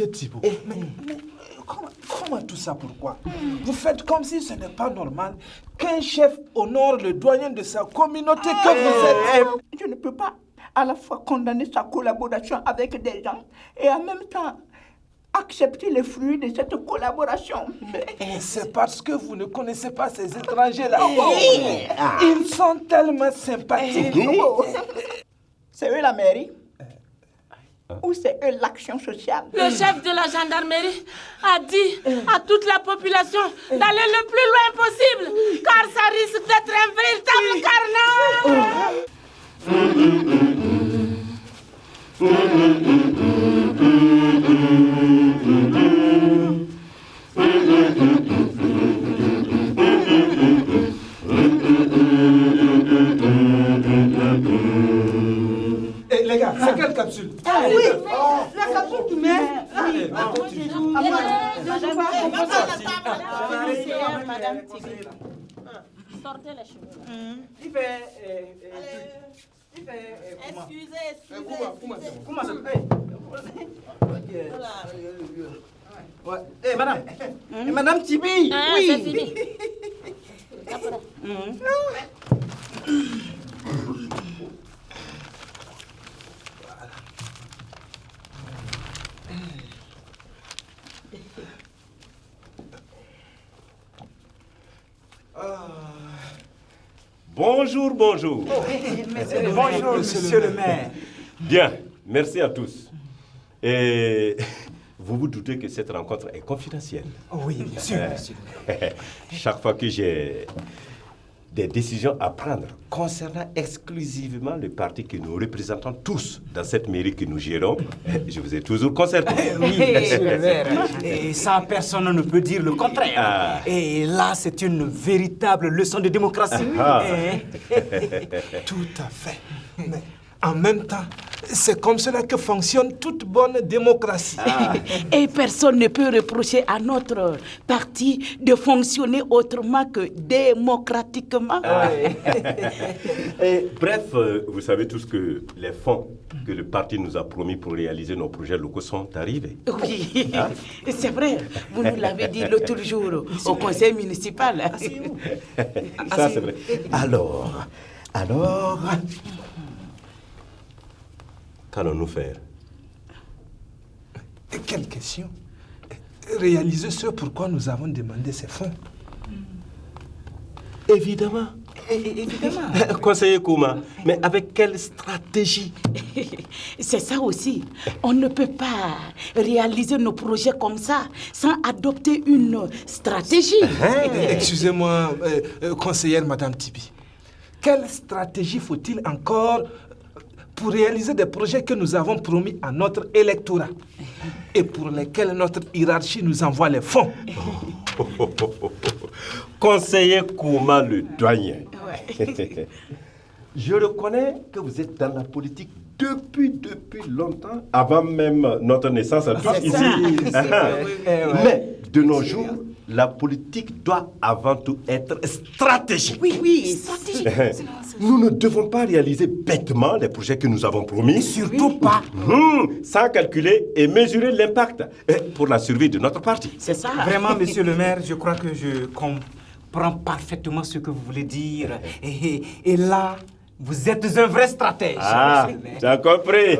Monsieur Thibault, mais comment tout ça, pourquoi? Vous faites comme si ce n'est pas normal qu'un chef honore le doyen de sa communauté que vous êtes. Je ne peux pas à la fois condamner sa collaboration avec des gens et en même temps accepter les fruits de cette collaboration. Mais c'est parce que vous ne connaissez pas ces étrangers-là. Ils sont tellement sympathiques. C'est eux la mairie? Ou c'est eux l'action sociale? Le chef de la gendarmerie a dit à toute la population d'aller le plus loin possible, car ça risque d'être un Les gars, c'est quelle capsule? Oui, la capsule qui met. Madame Tibi. Sortez les cheveux. Excusez. Comment ça? Madame. Madame Tibi. Oui. C'est fini. Bonjour. Bonjour, monsieur le maire. Bien, merci à tous. Et vous vous doutez que cette rencontre est confidentielle. Oui, bien sûr, monsieur le maire. Chaque fois que j'ai des décisions à prendre concernant exclusivement le parti que nous représentons tous dans cette mairie que nous gérons, je vous ai toujours concerté. Oui, monsieur le maire. Et ça, personne ne peut dire le contraire. Et là, c'est une véritable leçon de démocratie. Tout à fait. Mais en même temps, c'est comme cela que fonctionne toute bonne démocratie. Et personne ne peut reprocher à notre parti de fonctionner autrement que démocratiquement. Et bref, vous savez tous que les fonds que le parti nous a promis pour réaliser nos projets locaux sont arrivés. Oui, c'est vrai. Vous nous l'avez dit l'autre jour au conseil municipal. Ça, c'est vrai. Alors, qu'allons-nous faire? Quelle question? Réaliser ce pourquoi nous avons demandé ces fonds. Évidemment. Conseiller Kouma, mais avec quelle stratégie? C'est ça aussi. On ne peut pas réaliser nos projets comme ça sans adopter une stratégie. Excusez-moi, conseillère Madame Tibi. Quelle stratégie faut-il encore pour réaliser des projets que nous avons promis à notre électorat et pour lesquels notre hiérarchie nous envoie les fonds? Conseiller Kouma, le doyen. Je reconnais que vous êtes dans la politique depuis longtemps, avant même notre naissance à tous ici. Mais de nos jours, la politique doit avant tout être stratégique. Oui, stratégique. Nous ne devons pas réaliser bêtement les projets que nous avons promis. Surtout pas. Sans calculer et mesurer l'impact pour la survie de notre parti. C'est ça. Vraiment, monsieur le maire, je crois que je comprends parfaitement ce que vous voulez dire. Et là, vous êtes un vrai stratège. Tu as compris.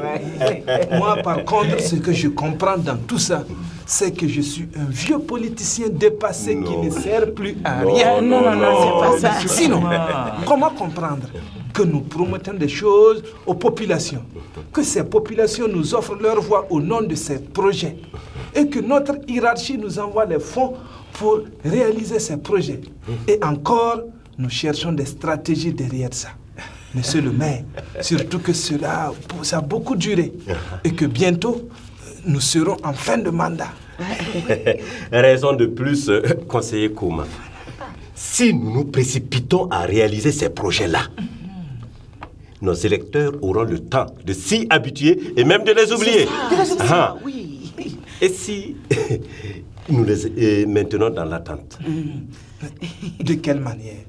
Moi, par contre, ce que je comprends dans tout ça, c'est que je suis un vieux politicien dépassé qui ne sert plus à rien. Non, c'est pas ça. Sinon, comment comprendre que nous promettons des choses aux populations, que ces populations nous offrent leur voix au nom de ces projets et que notre hiérarchie nous envoie les fonds pour réaliser ces projets. Et encore, nous cherchons des stratégies derrière ça. Monsieur le maire, surtout que ça a beaucoup duré et que bientôt, nous serons en fin de mandat. Raison de plus, conseiller Kouma. Si nous nous précipitons à réaliser ces projets-là, nos électeurs auront le temps de s'y habituer et même de les oublier. Oui. Et si nous les maintenons dans l'attente? De quelle manière?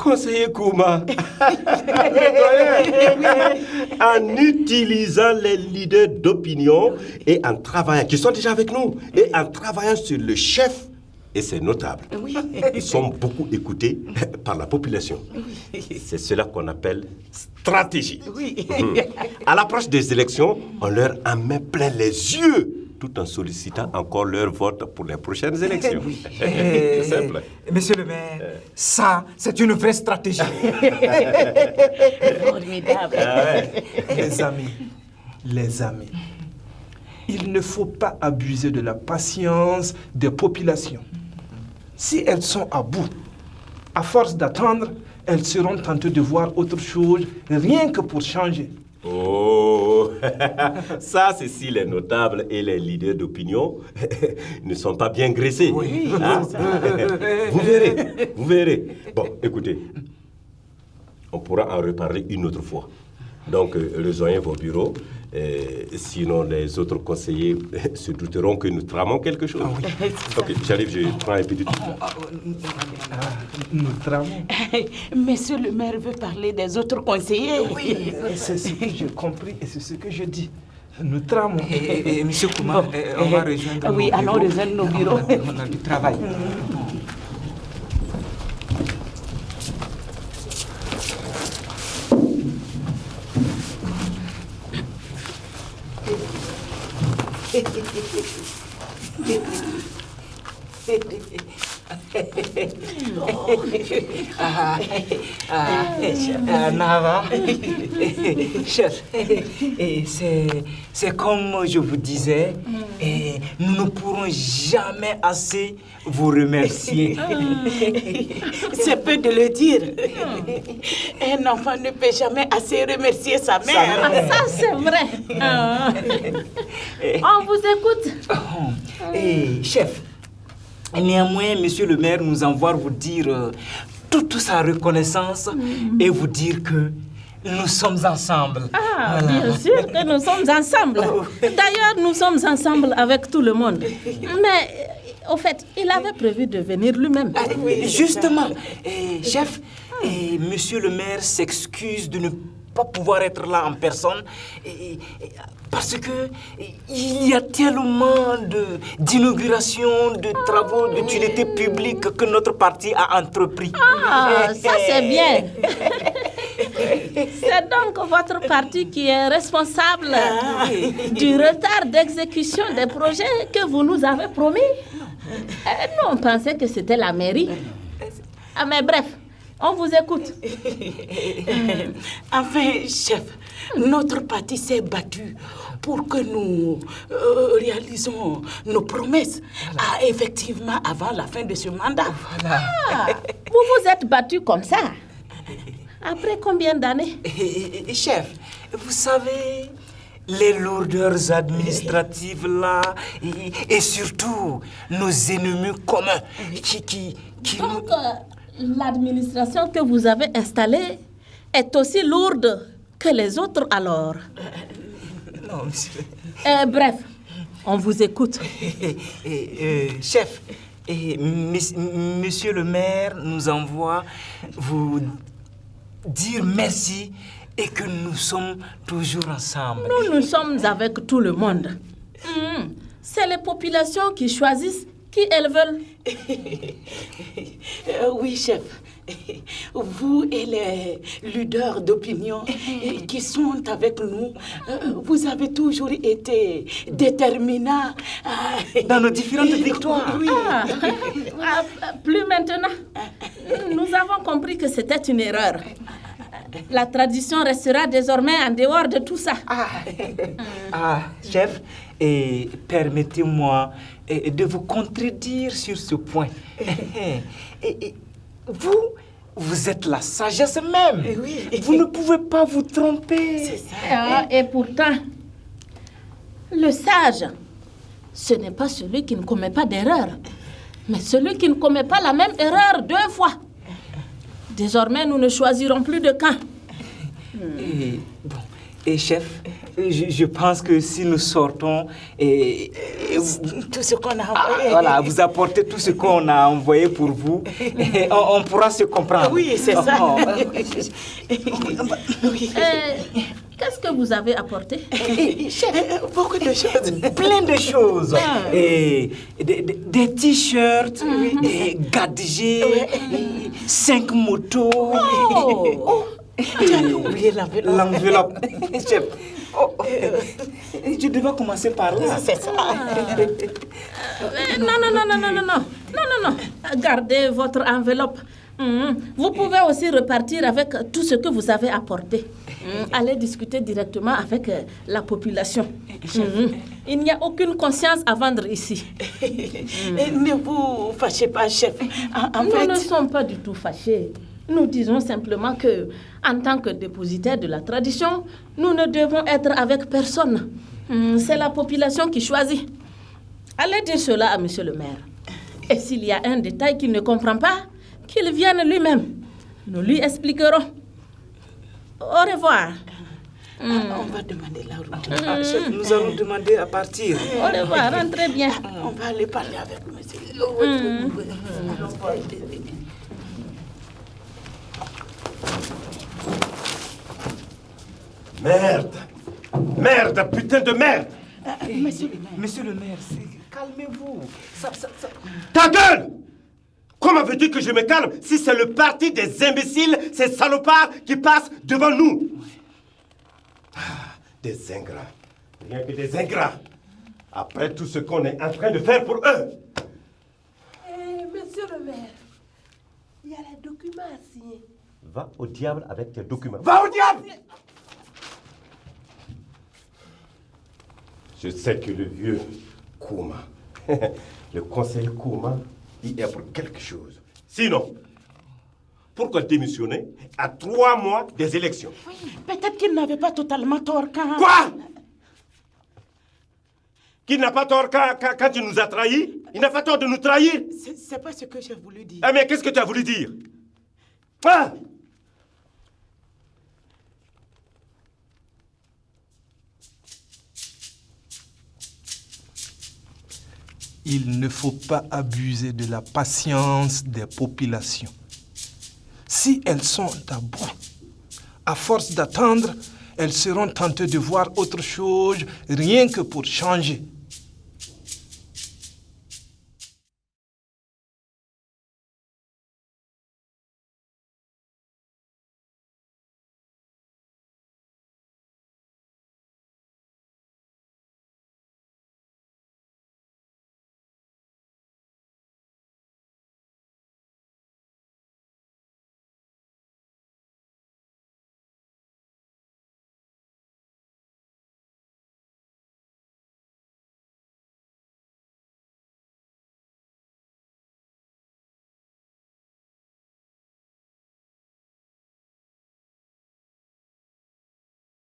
Conseiller Kouma, en utilisant les leaders d'opinion et en travaillant, qui sont déjà avec nous, et en travaillant sur le chef et ses notables. Ils sont beaucoup écoutés par la population. C'est cela qu'on appelle stratégie. À l'approche des élections, on leur en met plein les yeux, tout en sollicitant encore leur vote pour les prochaines élections. C'est simple. Monsieur le maire, ça, c'est une vraie stratégie. Formidable. Les amis, il ne faut pas abuser de la patience des populations. Si elles sont à bout, à force d'attendre, elles seront tentées de voir autre chose, rien que pour changer. Oh, ça c'est si les notables et les leaders d'opinion ne sont pas bien graissés. Hein? Vous verrez. Bon, écoutez, on pourra en reparler une autre fois. Donc, rejoignez vos bureaux. Sinon, les autres conseillers se douteront que nous tramons quelque chose. Ok, j'arrive, je prends un petit... Nous tramons. Monsieur le maire veut parler des autres conseillers. Oui, c'est ce que j'ai compris et c'est ce que je dis. Nous tramons. Monsieur Kouma, on va rejoindre nos bureaux. Oui, allons rejoindre nos bureaux. On a du travail. Nava, chef, c'est comme je vous disais, nous ne pourrons jamais assez vous remercier. C'est peu de le dire. Un enfant ne peut jamais assez remercier sa mère. Ça, c'est vrai. On vous écoute. Chef, néanmoins, monsieur le maire nous envoie vous dire toute sa reconnaissance et vous dire que nous sommes ensemble. Ah, voilà. Bien sûr que nous sommes ensemble. D'ailleurs, nous sommes ensemble avec tout le monde. Mais, au fait, il avait prévu de venir lui-même. Justement, chef, monsieur le maire s'excuse de ne pas pouvoir être là en personne parce que il y a tellement d'inaugurations, de travaux d'utilité publique que notre parti a entrepris. Ah, ça c'est bien. C'est donc votre parti qui est responsable du retard d'exécution des projets que vous nous avez promis. Nous, on pensait que c'était la mairie. Ah, mais bref, on vous écoute. Enfin, chef, notre parti s'est battu pour que nous réalisons nos promesses effectivement avant la fin de ce mandat. Ah, vous vous êtes battu comme ça. Après combien d'années? Chef, vous savez, les lourdeurs administratives là, et surtout nos ennemis communs qui Donc, l'administration que vous avez installée est aussi lourde que les autres alors? Non, monsieur. Bref, on vous écoute. Chef, monsieur le maire nous envoie vous dire merci et que nous sommes toujours ensemble. Nous sommes avec tout le monde. C'est les populations qui choisissent qui elles veulent. Oui, chef. Vous et les leaders d'opinion qui sont avec nous, vous avez toujours été déterminants dans nos différentes victoires. Oui. Plus maintenant. Nous avons compris que c'était une erreur. La tradition restera désormais en dehors de tout ça. Chef, permettez-moi de vous contredire sur ce point. Vous êtes la sagesse même. Vous ne pouvez pas vous tromper. C'est ça. Et pourtant, le sage, ce n'est pas celui qui ne commet pas d'erreur, mais celui qui ne commet pas la même erreur 2 fois. Désormais, nous ne choisirons plus de camp. Et chef, Je pense que si nous sortons et tout ce qu'on a envoyé. Voilà, vous apportez tout ce qu'on a envoyé pour vous, et on pourra se comprendre. Oui, c'est ça. Qu'est-ce que vous avez apporté? Beaucoup de choses. Plein de choses. Et des t-shirts, des gadgets, 5 motos. Tu as oublié L'enveloppe. Chef. Je devais commencer par là. C'est ça. Non. Gardez votre enveloppe. Vous pouvez aussi repartir avec tout ce que vous avez apporté. Allez discuter directement avec la population. Il n'y a aucune conscience à vendre ici. Ne vous fâchez pas, chef. Nous ne sommes pas du tout fâchés. Nous disons simplement que, en tant que dépositaire de la tradition, nous ne devons être avec personne. C'est la population qui choisit. Allez dire cela à monsieur le maire. Et s'il y a un détail qu'il ne comprend pas, qu'il vienne lui-même. Nous lui expliquerons. Au revoir. On va demander la route. Chef, nous allons demander à partir. Au revoir, rentrez bien. On va aller parler avec monsieur. Merde! Merde, putain de merde! Monsieur le maire, calmez-vous. Ta gueule! Comment veux-tu que je me calme si c'est le parti des imbéciles, ces salopards qui passent devant nous? Des ingrats. Rien que des ingrats. Après tout ce qu'on est en train de faire pour eux. Monsieur le maire, il y a les documents à signer. Va au diable avec tes documents. Va au diable! Je sais que le vieux Kouma, le conseiller Kouma, il est pour quelque chose. Sinon, pourquoi démissionner à 3 mois des élections? Oui, peut-être qu'il n'avait pas totalement tort quand... Quoi? Qu'il n'a pas tort quand il nous a trahis? Il n'a pas tort de nous trahir? C'est pas ce que j'ai voulu dire. Ah mais qu'est-ce que tu as voulu dire? Ah! Il ne faut pas abuser de la patience des populations. Si elles sont à bout, à force d'attendre, elles seront tentées de voir autre chose rien que pour changer.